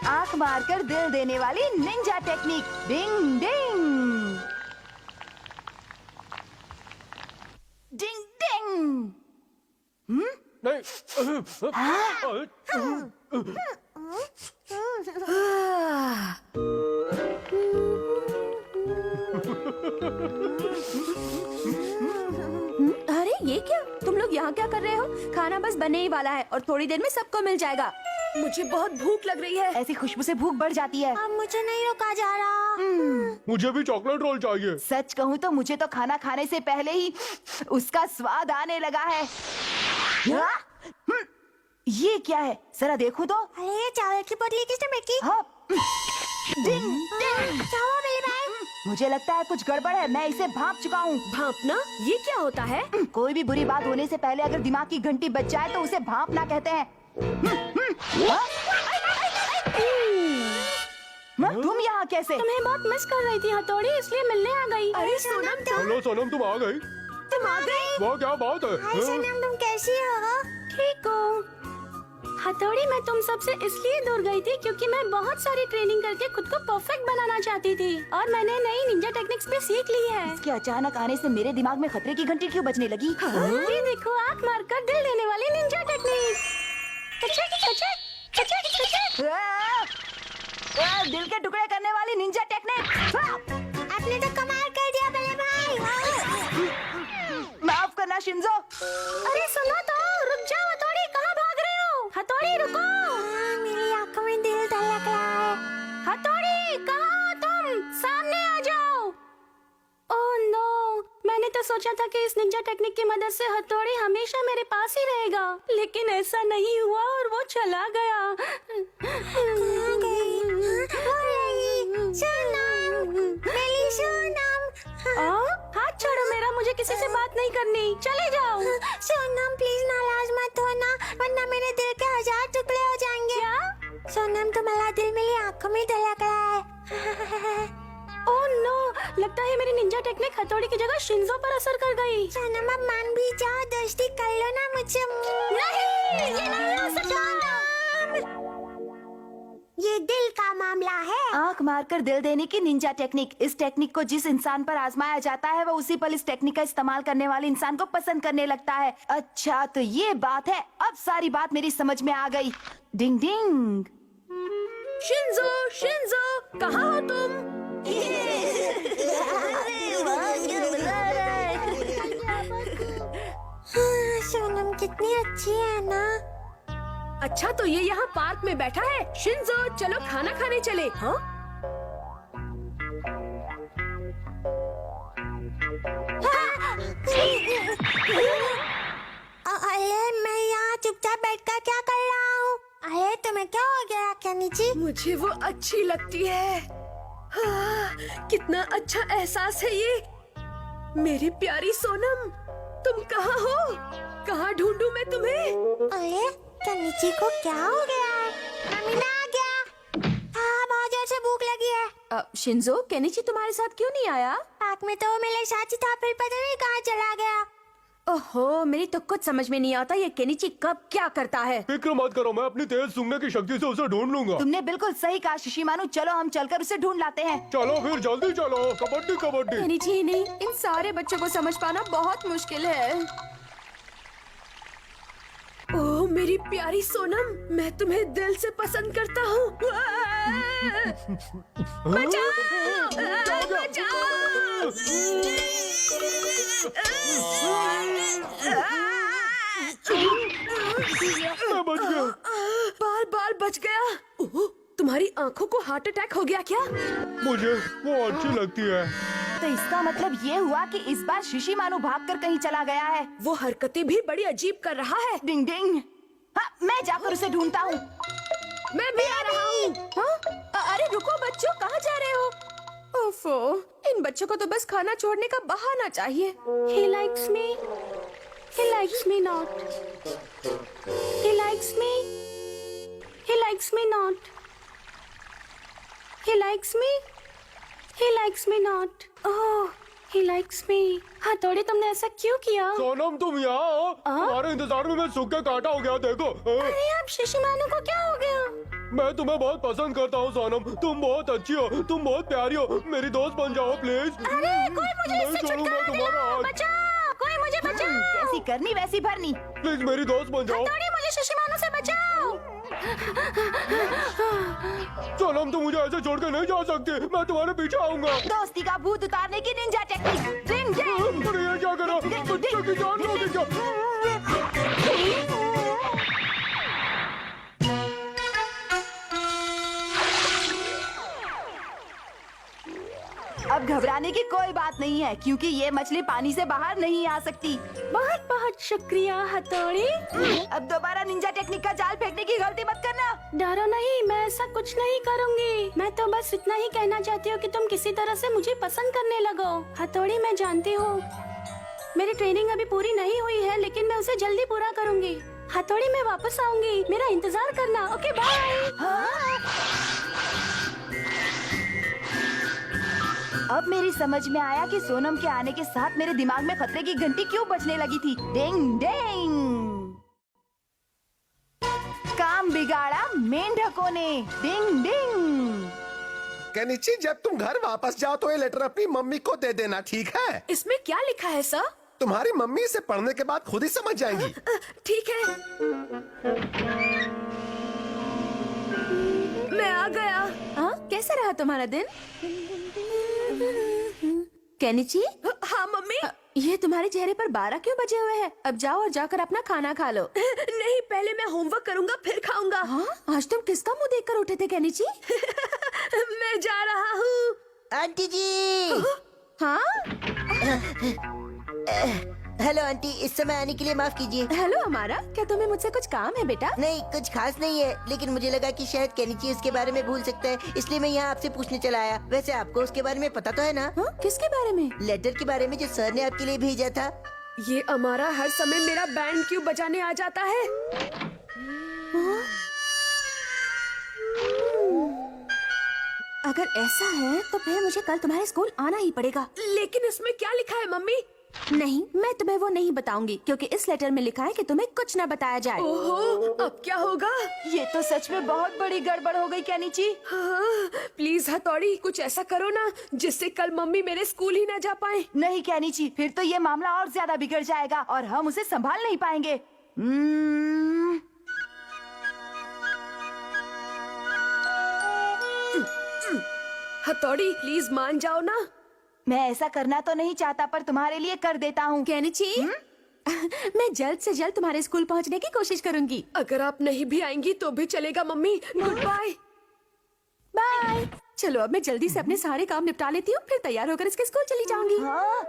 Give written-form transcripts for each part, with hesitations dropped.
आंख मारकर दिल देने वाली निंजा टेक्निक। डिंग डिंग डिंग डिंग। नहीं। अरे ये क्या, तुम लोग यहाँ क्या कर रहे हो? खाना बस बनने ही वाला है और थोड़ी देर में सबको मिल जाएगा। मुझे बहुत भूख लग रही है। ऐसी खुशबू से भूख बढ़ जाती है। अब मुझे नहीं रोका जा रहा। मुझे भी चॉकलेट रोल चाहिए। सच कहूँ तो मुझे तो खाना खाने से पहले ही उसका स्वाद आने लगा है। ये क्या है, जरा देखो तो। अरे ये चावल की पोटली किसने फेंकी? हाँ। डिंग डिंग। क्या हुआ मेरे भाई? मुझे लगता है कुछ गड़बड़ है, मैं इसे भांप चुका हूँ। भांपना? ये क्या होता है? कोई भी बुरी बात होने से पहले अगर दिमाग की घंटी बज जाए तो उसे भांपना कहते हैं। तुम यहाँ कैसे? तुम्हें बहुत मिस कर रही थी हथौड़ी, इसलिए मिलने आ गई। अरे सोनम हेलो सोनम, तुम आ गई? तुम आ गई? वाह क्या बात है। हाय सोनम, तुम कैसी हो? ठीक हो। हथौड़ी, मैं तुम सबसे इसलिए दूर गई थी क्योंकि मैं बहुत सारी ट्रेनिंग करके खुद को परफेक्ट बनाना चाहती थी और मैंने नई निंजा टेक्निक्स भी सीख ली है। इसके अचानक आने से मेरे दिमाग में खतरे की घंटी क्यों बजने लगी? ये देखो, आंख मारकर दिल देने वाली निंजा टेक्निक। दिल के टुकड़े करने वाली निंजा टेक्निक। आपने तो कमाल कर दिया बड़े भाई। माफ करना शिंजो। अरे सुनो तो, रुक जाओ हथौड़ी, कहाँ भाग रहे हो? हथौड़ी रुको। मेरी आंखों में दिल धड़क रहा है। हथौड़ी कहाँ हो तुम? सामने आ जाओ। ओह नो, मैंने तो सोचा था कि इस निंजा टेक्निक की मदद से हथौड़ी हमेशा मेरे पास ही रहेगा, लेकिन ऐसा नहीं हुआ और वो चला गया। कहाँ गई? वो रही। सोनम, मेरी सोनम। हाथ छोड़ो मेरा, मुझे किसी से बात नहीं करनी, चले जाओ। सोनम प्लीज नाराज मत होना, वरना मेरे दिल के 1000 टुकड़े हो जाएंगे। क्या? सोनम, तुम्हारा दिल मेरी आंखों में धड़क रहा है। ओह नो, लगता है मेरी निंजा टेक्निक हथौड़ी की जगह शिंजो पर असर कर गई। सोनम, अब मान भी जाओ, दोस्ती कर लो ना मुझसे। नहीं, ये नहीं हो सकता। ये दिल का मामला है। आंख मारकर दिल देने की निंजा टेक्निक। इस टेक्निक को जिस इंसान पर आजमाया जाता है वो उसी पल इस टेक्निक का इस्तेमाल करने वाले इंसान को पसंद करने लगता है। अच्छा तो ये बात है, अब सारी बात मेरी समझ में आ गई। डिंग डिंग। शिंजो, शिंजो, कहाँ हो तुम? हाँ, सोनम कितनी अच्छी है ना। अच्छा तो ये यहाँ पार्क में बैठा है। शिंजो, चलो खाना खाने चले। हाँ? अरे मैं यहाँ चुपचाप बैठकर क्या कर रहा हूँ? अरे तुम्हें क्या हो गया केनिची? मुझे वो अच्छी लगती है। कितना अच्छा एहसास है ये। मेरी प्यारी सोनम, तुम कहाँ हो? कहाँ ढूंढूं मैं तुम्हें? अरे केनिची को क्या हो गया है? मम्मी मैं आ गया। हाँ, बहुत जोर से भूख लगी है। शिंजो, केनिची तुम्हारे साथ क्यों नहीं आया? पार्क में तो वो मेरे साथ ही था, फिर पता नहीं कहाँ चला गया। ओहो, मेरी तो कुछ समझ में नहीं आता ये केनिची कब क्या करता है। फिक्र मत करो, मैं अपनी तेज सूंघने की शक्ति से उसे ढूंढ लूंगा। तुमने बिल्कुल सही कहा शिशिमानु, चलो हम चलकर उसे ढूंढ लाते हैं। चलो फिर जल्दी चलो, कबड्डी कबड्डी। केनिची नहीं, इन सारे बच्चों को समझ पाना बहुत मुश्किल है। ओह मेरी प्यारी सोनम, मैं तुम्हें दिल से पसंद करता हूँ। बचाओ! बचाओ! मैं बच गया। बाल बाल बच गया। ओह, तुम्हारी आंखों को हार्ट अटैक हो गया क्या? मुझे वो अच्छी लगती है। तो इसका मतलब ये हुआ कि इस बार शिशिमानु भागकर कहीं चला गया है। वो हरकतें भी बड़ी अजीब कर रहा है। डिंग डिंग। हाँ, मैं जाकर उसे ढूंढता हूँ। मैं भी आ रहा हूँ। हाँ? अरे रुको बच्चों, कहाँ जा रहे हो? ओफो, इन बच्चों को तो बस खाना छोड़ने का बहाना चाहिए। He likes me. He likes me not. He likes me. He likes me not. He likes me. He likes me not. Oh, He likes me. हथौड़ी, तुमने ऐसा क्यों किया? सोनम तुम यहाँ आओ। तुम्हारे इंतजार में मैं सूख के काटा हो गया देखो। अरे आप शिशिमानु को क्या हो गया? मैं तुम्हें बहुत पसंद करता हूँ सोनम, तुम बहुत अच्छी हो, तुम बहुत प्यारी हो, मेरी दोस्त बन जाओ प्लीज। अरे कोई मुझे नहीं इससे छोड़ूंगा छुटकारा तुम्हारा दिलाओ, हाथ। बचाओ, कोई मुझे बचाओ। जैसी करनी वैसी भरनी। प्लीज मेरी दोस्त बन जाओ। हथौड़ी, मुझे शिशिमानु से बचाओ। सोनम तुम मुझे ऐसे छोड़ के नहीं जा सकती, मैं तुम्हारे पीछे आऊंगा। दोस्ती का भूत उतारने की निंजा टेक्निक। डिंग डिंग। अरे ये क्या करा? जल्दी जान लोगे क्या? अब घबराने की कोई बात नहीं है, क्योंकि ये मछली पानी से बाहर नहीं आ सकती। बहुत बहुत शुक्रिया हथौड़ी। अब दोबारा निंजा टेक्निक का जाल फेंकने की गलती मत करना। डरो नहीं, मैं ऐसा कुछ नहीं करूंगी। मैं तो बस इतना ही कहना चाहती हूँ कि तुम किसी तरह से मुझे पसंद करने लगो। हथौड़ी, मैं जानती हूँ मेरी ट्रेनिंग अभी पूरी नहीं हुई है, लेकिन मैं उसे जल्दी पूरा करूंगी। हथौड़ी, मैं वापस आऊंगी, मेरा इंतजार करना। Okay bye. अब मेरी समझ में आया कि सोनम के आने के साथ मेरे दिमाग में खतरे की घंटी क्यों बजने लगी थी। डिंग डिंग। काम बिगाड़ा मेंढकों ने। डिंग डिंग। केनिची, जब तुम घर वापस जाओ तो ये लेटर अपनी मम्मी को दे देना, ठीक है? इसमें क्या लिखा है सर? तुम्हारी मम्मी इसे पढ़ने के बाद खुद ही समझ जाएंगी। ठीक है, मैं आ गया। हाँ, कैसा रहा तुम्हारा दिन? केनिची? हाँ मम्मी। ये तुम्हारे चेहरे पर 12 क्यों बजे हुए हैं? अब जाओ और जाकर अपना खाना खा लो। नहीं, पहले मैं होमवर्क करूँगा, फिर खाऊंगा। हाँ? आज तुम किसका मुंह देखकर उठे थे केनिची? मैं जा रहा हूँ। आंटी जी। हाँ? हेलो आंटी, इस समय आने के लिए माफ कीजिए। हेलो अमारा, क्या तुम्हें मुझसे कुछ काम है बेटा? नहीं, कुछ खास नहीं है, लेकिन मुझे लगा कि शायद केनिची इसके बारे में भूल सकता है, इसलिए मैं यहाँ आपसे पूछने चला आया। वैसे आपको उसके बारे में पता तो है ना? हाँ? किसके बारे में? लेटर के बारे में जो सर ने आपके लिए भेजा था। ये अमारा हर समय मेरा बैंड क्यों बजाने आ जाता है? अगर ऐसा है तो फिर मुझे कल तुम्हारे स्कूल आना ही पड़ेगा। लेकिन इसमें क्या लिखा है मम्मी? नहीं, मैं तुम्हें वो नहीं बताऊंगी, क्योंकि इस लेटर में लिखा है कि तुम्हें कुछ न बताया जाए। ओहो, अब क्या होगा? ये तो सच में बहुत बड़ी गड़बड़ हो गई केनिची। हाँ, प्लीज हथौड़ी, कुछ ऐसा करो ना जिससे कल मम्मी मेरे स्कूल ही न जा पाए। नहीं केनिची, फिर तो ये मामला और ज्यादा बिगड़ जाएगा और हम उसे संभाल नहीं पाएंगे। हथौड़ी, प्लीज मान जाओ ना। मैं ऐसा करना तो नहीं चाहता, पर तुम्हारे लिए कर देता हूँ। केनिची, मैं जल्द से जल्द तुम्हारे स्कूल पहुँचने की कोशिश करूँगी। अगर आप नहीं भी आएंगी तो भी चलेगा मम्मी। Good bye. बाय। चलो अब मैं जल्दी से अपने सारे काम निपटा लेती हूँ, फिर तैयार होकर इसके स्कूल चली जाऊंगी। हाँ?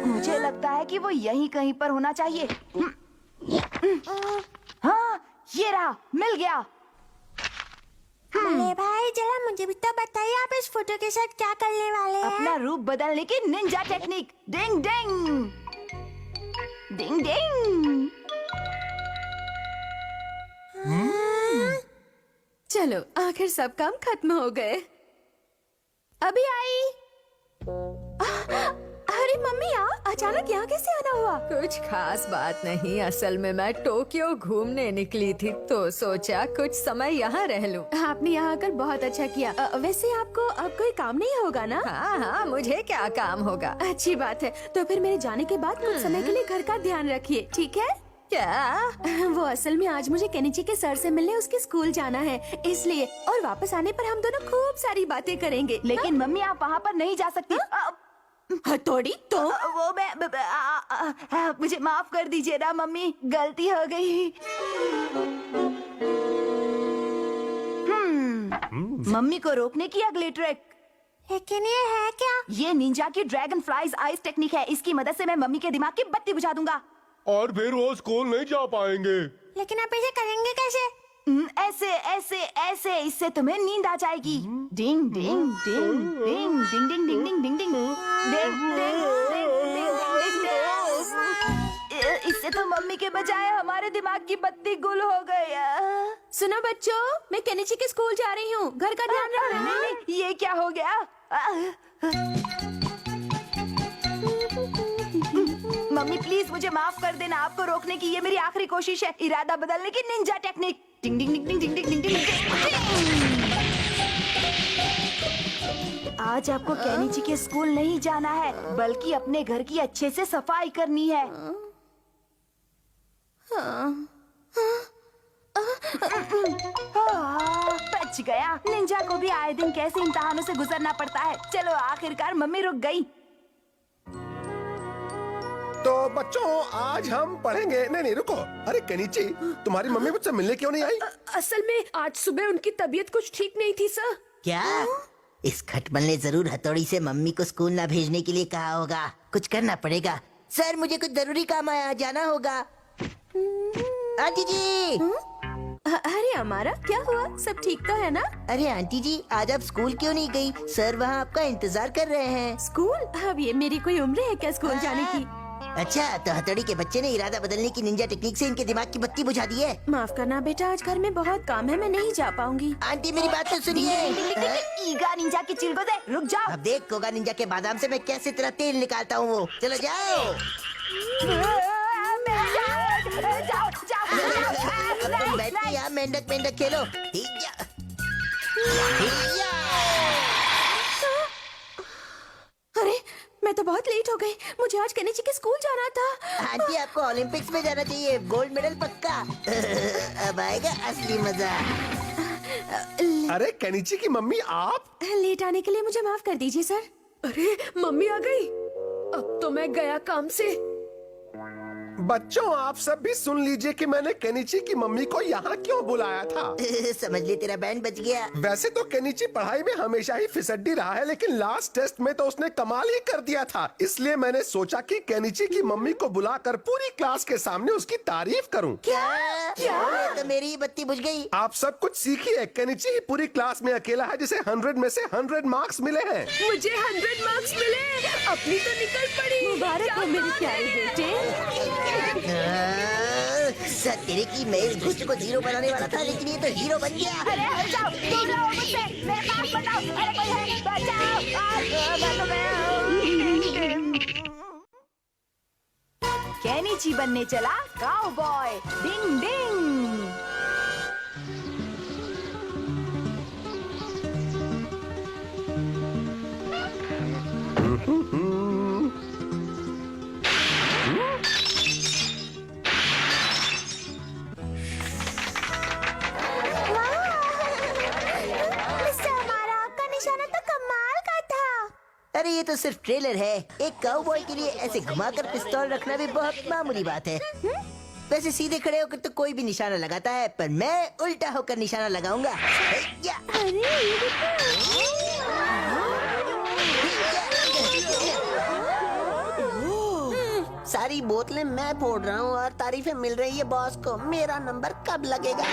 मुझे लगता है कि वो यहीं कहीं पर होना चाहिए। हाँ, ये रहा, मिल गया। अरे भाई, जरा मुझे भी तो बताइए, आप इस फोटो के साथ क्या करने वाले हैं? अपना रूप बदलने की निंजा टेक्निक। डिंग डिंग। डिंग डिंग। चलो, आखिर सब काम खत्म हो गए। अभी आई। अरे मम्मी, अचानक यहाँ कैसे आना हुआ? कुछ खास बात नहीं, असल में मैं टोक्यो घूमने निकली थी तो सोचा कुछ समय यहाँ रह लूं। आपने यहाँ आकर बहुत अच्छा किया। वैसे आपको अब कोई काम नहीं होगा ना? हाँ हाँ, मुझे क्या काम होगा। अच्छी बात है, तो फिर मेरे जाने के बाद कुछ समय के लिए घर का ध्यान रखिए, ठीक है? क्या? वो असल में आज मुझे केनिची के सर से मिलने उसके स्कूल जाना है, इसलिए। और वापस आने पर हम दोनों खूब सारी बातें करेंगे। लेकिन मम्मी, आप वहाँ पर नहीं जा सकती। हथौड़ी, तो वो मुझे माफ कर दीजिए ना मम्मी, गलती हो गई। मम्मी को रोकने की अगली ट्रिक। लेकिन ये है क्या? ये निंजा की ड्रैगन फ्लाइज आइस टेक्निक है। इसकी मदद से मैं मम्मी के दिमाग की बत्ती बुझा दूंगा। और फिर वो स्कूल नहीं जा पाएंगे। लेकिन आप इसे करेंगे कैसे? ऐसे ऐसे ऐसे, इससे तुम्हें नींद आ जाएगी। डिंग डिंग डिंग डिंग डिंग डिंग डिंग डिंग डिंग डिंग डिंग डिंग डिंग डिंग डिंग डिंग। इससे तो मम्मी के बजाय हमारे दिमाग की बत्ती गुल हो गई। सुनो बच्चों, मैं केनिची के स्कूल जा रही हूँ। घर का ध्यान रखना। नहीं, ये क्या हो गया? मम्मी प्लीज मुझे माफ कर देना। आपको रोकने की ये मेरी आखिरी कोशिश है। इरादा बदलने की निंजा टेक्निक। टिंग टिंग टिंग टिंग टिंग टिंग टिंग टिंग। आज आपको केनिची के स्कूल नहीं जाना है, बल्कि अपने घर की अच्छे से सफाई करनी है। बच गया। निंजा को भी आए दिन कैसे इम्तिहानों से गुजरना पड़ता है। चलो आखिरकार मम्मी रुक गई। तो बच्चों आज हम पढ़ेंगे। नहीं रुको। अरे केनिची, तुम्हारी मम्मी मुझसे मिलने क्यों नहीं आई? असल में आज सुबह उनकी तबीयत कुछ ठीक नहीं थी सर। क्या इस खटमल ने जरूर हथौड़ी से मम्मी को स्कूल ना भेजने के लिए कहा होगा। कुछ करना पड़ेगा। सर मुझे कुछ जरूरी काम आया, जाना होगा। आंटी जी। अरे हमारा क्या हुआ? सब ठीक तो है ना? अरे आंटी जी, आज आप स्कूल क्यों नहीं गई? सर वहाँ आपका इंतजार कर रहे हैं। स्कूल? अब ये मेरी कोई उम्र है क्या स्कूल जाने की? अच्छा, तो हथौड़ी के बच्चे ने इरादा बदलने की निंजा टेक्निक से इनके दिमाग की बत्ती बुझा दी है। माफ करना बेटा, आज घर में बहुत काम है, मैं नहीं जा पाऊंगी। आंटी मेरी बात तो सुनिए। ईगा निंजा की चिलगो दे, रुक जाओ। अब देख कोगा निंजा के बादाम से मैं कैसे तेरा तेल निकालता हूँ। वो चलो जाओ। अब तुम बैठ के यहाँ मेंढक मेंढक खेलो। हिया। हिया। अरे मैं तो बहुत लेट हो गई। मुझे आज केनिची के स्कूल जाना था। आंटी आपको ओलंपिक्स में जाना चाहिए, गोल्ड मेडल पक्का। अब आएगा असली मजा। अरे केनिची की मम्मी आप? लेट आने के लिए मुझे माफ कर दीजिए सर। अरे मम्मी आ गई। अब तो मैं गया काम से। बच्चों आप सब भी सुन लीजिए कि मैंने केनिची की मम्मी को यहाँ क्यों बुलाया था। समझ ले तेरा बैंड बच गया। वैसे तो केनिची पढ़ाई में हमेशा ही फिसड्डी रहा है, लेकिन लास्ट टेस्ट में तो उसने कमाल ही कर दिया था। इसलिए मैंने सोचा कि केनिची की मम्मी को बुलाकर पूरी क्लास के सामने उसकी तारीफ करूं। क्या? तो मेरी ही बत्ती बुझ गई। आप सब कुछ सीखिए। केनिची ही पूरी क्लास में अकेला है जिसे 100 में से 100 मार्क्स मिले हैं। मुझे 100 मार्क्स मिले। अपनी तो निकल पड़ी। मुबारक हो मेरे प्यारे बेटे। तेरे की मैं इस घुस को 0 बनाने वाला था, लेकिन ये तो हीरो बन गया। अरे हट जाओ, तुम लोग मुझसे, मेरे पास बताओ। अरे कोई है, बचाओ। मैं तो गया। केनिची बनने चला काउबॉय। डिंग डिंग। अरे ये तो सिर्फ ट्रेलर है। एक काउबॉय के लिए ऐसे घुमाकर पिस्तौल रखना भी बहुत मामूली बात है। वैसे सीधे खड़े होकर तो कोई भी निशाना लगाता है, पर मैं उल्टा होकर निशाना लगाऊंगा। सारी बोतलें मैं फोड़ रहा हूँ और तारीफें मिल रही है बॉस को। मेरा नंबर कब लगेगा?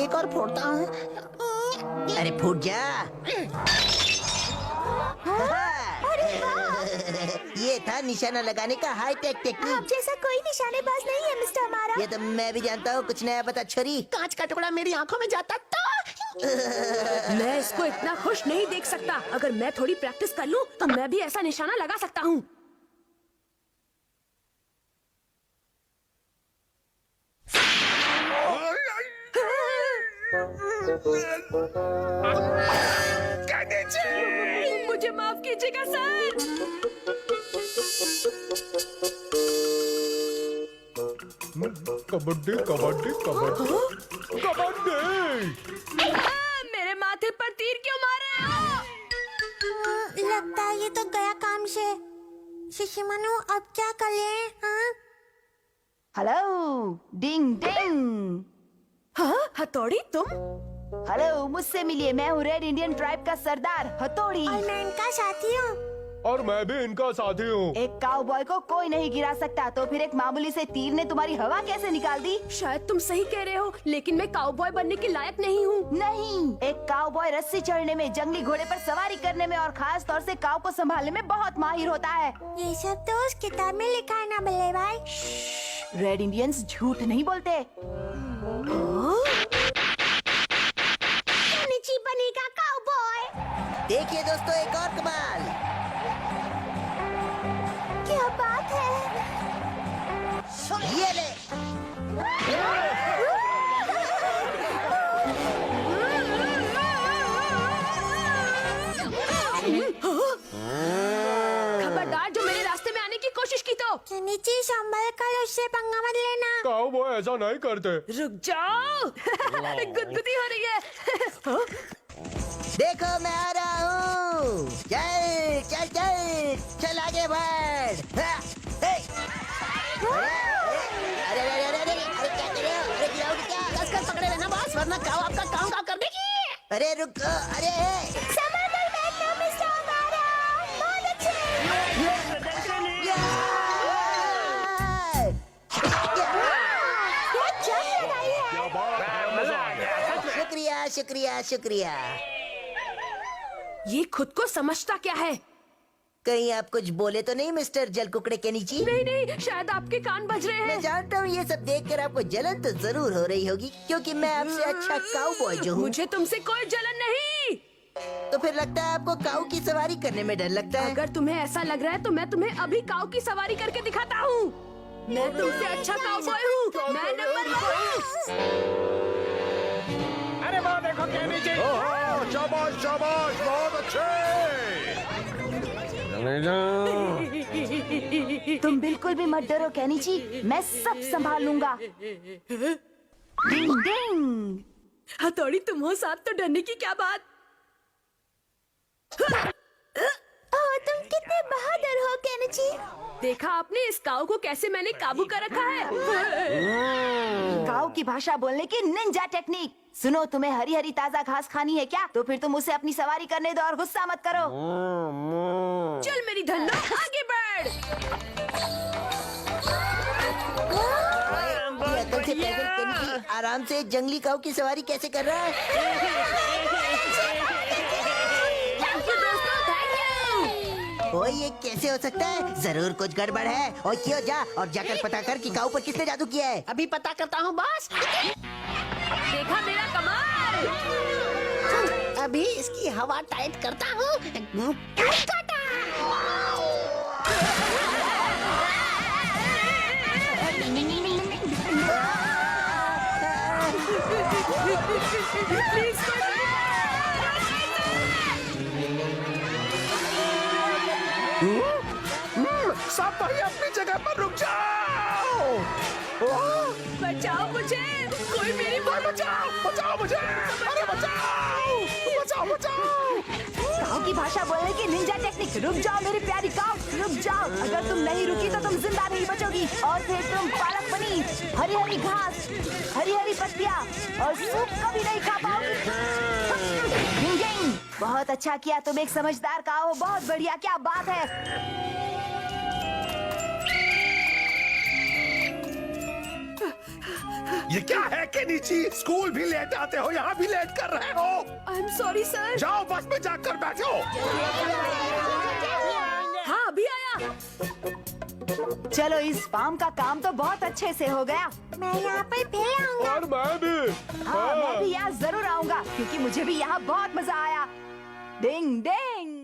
एक और फोड़ता हूँ। अरे फूट जा। ये था निशाना लगाने का हाईटेक टेक्निक। आप जैसा कोई निशानेबाज नहीं है मिस्टर हमारा। ये तो मैं भी जानता हूँ। कुछ नया बता छोरी। कांच का टुकड़ा मेरी आंखों में जाता तो। मैं इसको इतना खुश नहीं देख सकता। अगर मैं थोड़ी प्रैक्टिस कर लूं, तो मैं भी ऐसा निशाना लगा सकता हूँ। मुझे माफ कीजिएगा सर। कबड्डी कबड्डी कबड्डी कबड्डी। मेरे माथे पर तीर क्यों मारे हो? लगता है ये तो गया काम से। शिशिमानु अब क्या करें? हाँ? हेलो डिंग डिंग। हाँ हथौड़ी तुम? हेलो मुझसे मिलिए। मैं हूँ रेड इंडियन ट्राइब का सरदार हथौड़ी। और मैं इनका साथी हूँ। और मैं भी इनका साथी हूँ। एक काउबॉय को कोई नहीं गिरा सकता, तो फिर एक मामूली से तीर ने तुम्हारी हवा कैसे निकाल दी? शायद तुम सही कह रहे हो, लेकिन मैं काउबॉय बनने के लायक नहीं हूँ। नहीं, एक काउबॉय रस्सी चढ़ने में, जंगली घोड़े पर सवारी करने में और खास तौर से काऊ को संभालने में बहुत माहिर होता है। ये सब तो उस किताब में लिखा है ना बल्ले भाई। रेड इंडियंस झूठ नहीं बोलते। केनिची बनेगा काउबॉय। देखिए दोस्तों, एक और कमाल। क्या बात है? ये ले। खबरदार जो मेरे रास्ते में आने की कोशिश की तो। केनिची संभल कर उससे पंगा मत लेना। काउबॉय ऐसा नहीं करते। रुक जाओ। गुदगुदी हो रही है। देखो मैं आ रहा हूँ। चल चल चल चल आगे बढ़। अरे अरे अरे अरे अरे क्या कर रहे हो? अरे गिराओगे क्या? कसकर पकड़े रहना बॉस, वरना काऊ आपका काम कर देगी। अरे रुको, अरे संभल कर बैठना मिस्टर ओगारा। बहुत अच्छे। क्या जंग लगाई है। शुक्रिया शुक्रिया शुक्रिया। ये खुद को समझता क्या है? कहीं आप कुछ बोले तो नहीं मिस्टर जल कुकड़े के नीचे? नहीं नहीं, शायद आपके कान बज रहे मैं हैं। जानता हूँ ये सब देखकर आपको जलन तो जरूर हो रही होगी, क्योंकि मैं आपसे अच्छा काउबॉय जो हूँ। मुझे तुमसे कोई जलन नहीं। तो फिर लगता है आपको काऊ की सवारी करने में डर लगता है। अगर तुम्हें ऐसा लग रहा है तो मैं तुम्हें अभी काऊ की सवारी करके दिखाता हूँ। मैं तुमसे अच्छा काउबॉय हूँ। मैं नंबर 1 हूँ। अरे वो देखो केनिची। शाबाश शाबाश, बहुत अच्छे। तुम बिल्कुल भी मत डरो केनिची, मैं सब संभाल लूंगा। डिंग डिंग। हथौड़ी तुम हो साथ तो डरने की क्या बात। ओह, तुम कितने बहादुर हो केनिची। देखा आपने इस काऊ को कैसे मैंने काबू कर रखा है। काऊ की भाषा बोलने की निंजा टेक्निक। सुनो, तुम्हें हरी हरी ताजा घास खानी है क्या? तो फिर तुम उसे अपनी सवारी करने दो और गुस्सा मत करो। चल मेरी धन्नो, आगे बढ़। ये अकल से पैदल केनिची आराम से जंगली काऊ की सवारी कैसे कर रहा है? थैंक यू दोस्तों, थैंक यू। ओए ये कैसे हो सकता है? जरूर कुछ गड़बड़ है। और क्यों जा और जाकर पता कर कि काऊ पर किसने जादू किया है। अभी पता करता हूँ बॉस। देखा मेरा कमाल। अभी इसकी हवा टाइट करता हूँ। प्लीज सब भाई अपनी जगह पर रुक जाओ। बचाओ मुझे, कोई मेरी बात बचाओ बचाओ मुझे, अरे बचाओ बचाओ बचाओ। काऊ की भाषा बोलने की निंजा टेक्निक। रुक जाओ मेरी प्यारी काऊ, रुक जाओ। अगर तुम नहीं रुकी तो तुम जिंदा नहीं बचोगी। और फिर तुम पालक पनीर, हरी हरी घास, हरी हरी पत्तियाँ और सूप कभी नहीं खा पाओगी। डिंग डिंग। बहुत अच्छा किया, तुम एक समझदार काऊ हो। बहुत बढ़िया, क्या बात है। ये क्या है केनिची? स्कूल भी लेट आते हो, यहाँ भी लेट कर रहे हो। I am sorry sir. जाओ बस में जाकर बैठो। हाँ अभी आया। चलो, इस फार्म का काम तो बहुत अच्छे से हो गया। मैं यहाँ पर फिर आऊंगा। और मैं भी। हाँ, मैं भी यहाँ जरूर आऊंगा, क्योंकि मुझे भी यहाँ बहुत मजा आया। डिंग डिंग।